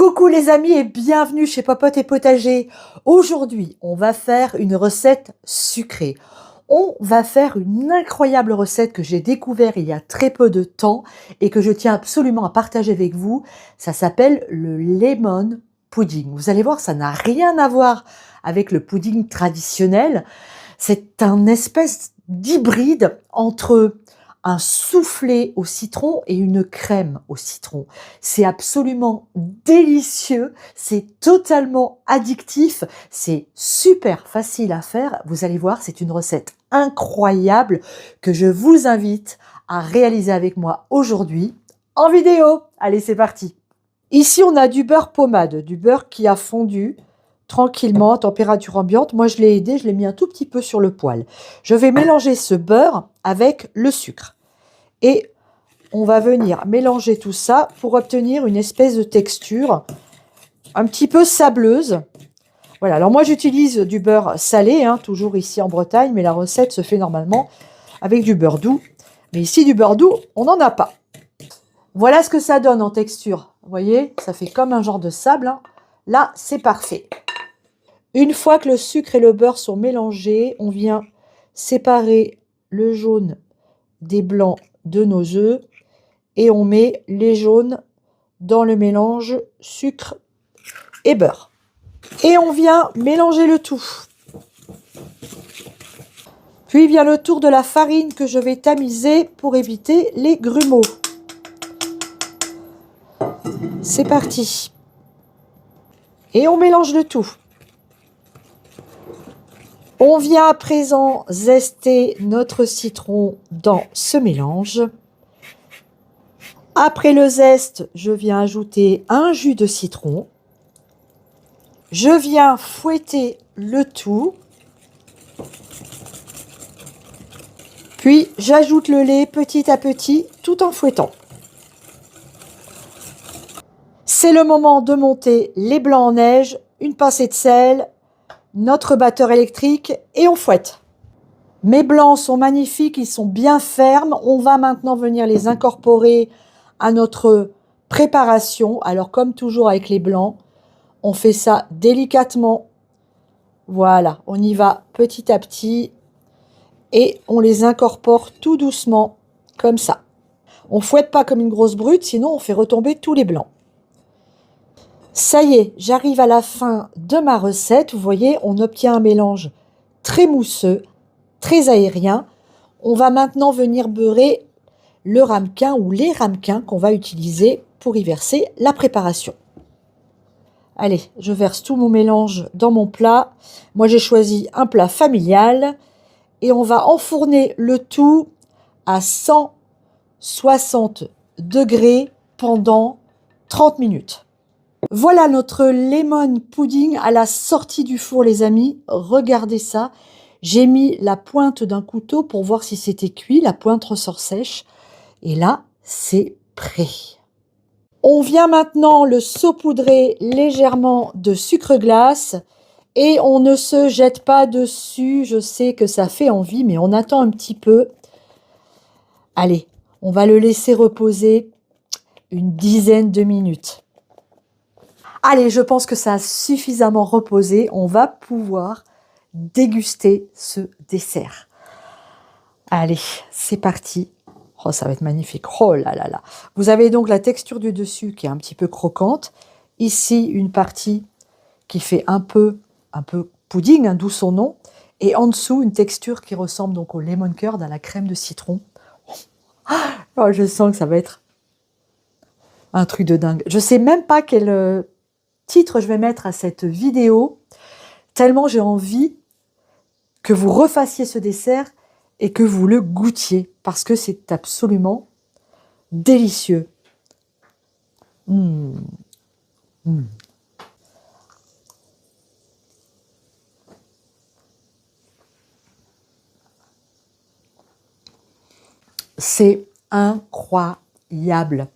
Coucou les amis et bienvenue chez Popote et Potager. Aujourd'hui, on va faire une recette sucrée. On va faire une incroyable recette que j'ai découverte il y a très peu de temps et que je tiens absolument à partager avec vous. Ça s'appelle le lemon pudding. Vous allez voir, ça n'a rien à voir avec le pudding traditionnel. C'est un espèce d'hybride entre un soufflé au citron et une crème au citron. C'est absolument délicieux, c'est totalement addictif, c'est super facile à faire. Vous allez voir, c'est une recette incroyable que je vous invite à réaliser avec moi aujourd'hui en vidéo. Allez, c'est parti. Ici, on a du beurre pommade, du beurre qui a fondu tranquillement à température ambiante. Moi, je l'ai aidé, je l'ai mis un tout petit peu sur le poêle. Je vais mélanger ce beurre avec le sucre. Et on va venir mélanger tout ça pour obtenir une espèce de texture un petit peu sableuse. Voilà, alors moi j'utilise du beurre salé, toujours ici en Bretagne, mais la recette se fait normalement avec du beurre doux. Mais ici, du beurre doux, on n'en a pas. Voilà ce que ça donne en texture. Vous voyez, ça fait comme un genre de sable. Là, c'est parfait. Une fois que le sucre et le beurre sont mélangés, on vient séparer le jaune des blancs de nos œufs et on met les jaunes dans le mélange sucre et beurre. Et on vient mélanger le tout. Puis vient le tour de la farine que je vais tamiser pour éviter les grumeaux. C'est parti. Et on mélange le tout. On vient à présent zester notre citron dans ce mélange. Après le zeste, je viens ajouter un jus de citron. Je viens fouetter le tout. Puis j'ajoute le lait petit à petit tout en fouettant. C'est le moment de monter les blancs en neige, une pincée de sel, notre batteur électrique et on fouette. Mes blancs sont magnifiques, ils sont bien fermes. On va maintenant venir les incorporer à notre préparation. Alors comme toujours avec les blancs, on fait ça délicatement. Voilà, on y va petit à petit et on les incorpore tout doucement comme ça. On ne fouette pas comme une grosse brute, sinon on fait retomber tous les blancs. Ça y est, j'arrive à la fin de ma recette. Vous voyez, on obtient un mélange très mousseux, très aérien. On va maintenant venir beurrer le ramequin ou les ramequins qu'on va utiliser pour y verser la préparation. Allez, je verse tout mon mélange dans mon plat. Moi, j'ai choisi un plat familial et on va enfourner le tout à 160 degrés pendant 30 minutes. Voilà notre lemon pudding à la sortie du four, les amis. Regardez ça. J'ai mis la pointe d'un couteau pour voir si c'était cuit. La pointe ressort sèche. Et là, c'est prêt. On vient maintenant le saupoudrer légèrement de sucre glace. Et on ne se jette pas dessus. Je sais que ça fait envie, mais on attend un petit peu. Allez, on va le laisser reposer une dizaine de minutes. Allez, je pense que ça a suffisamment reposé. On va pouvoir déguster ce dessert. Allez, c'est parti. Oh, ça va être magnifique. Oh là là là. Vous avez donc la texture du dessus qui est un petit peu croquante. Ici, une partie qui fait un peu pudding, d'où son nom. Et en dessous, une texture qui ressemble donc au lemon curd, à la crème de citron. Oh, je sens que ça va être un truc de dingue. Je ne sais même pas quel titre je vais mettre à cette vidéo, tellement j'ai envie que vous refassiez ce dessert et que vous le goûtiez, parce que c'est absolument délicieux. C'est incroyable.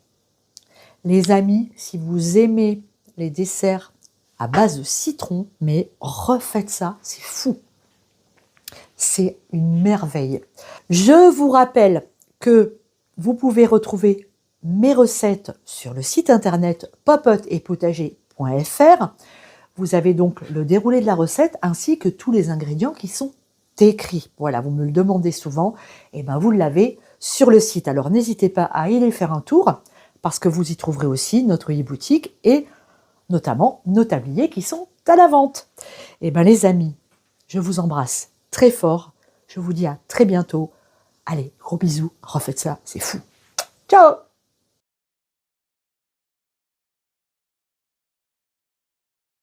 Les amis, si vous aimez les desserts à base de citron, mais refaites ça, c'est fou. C'est une merveille. Je vous rappelle que vous pouvez retrouver mes recettes sur le site internet popoteetpotager.fr. Vous avez donc le déroulé de la recette ainsi que tous les ingrédients qui sont écrits. Voilà, vous me le demandez souvent, et ben vous l'avez sur le site. Alors n'hésitez pas à y aller faire un tour parce que vous y trouverez aussi notre e-boutique et notamment nos tabliers qui sont à la vente. Et ben les amis, je vous embrasse très fort. Je vous dis à très bientôt. Allez, gros bisous, refaites ça, c'est fou. Ciao!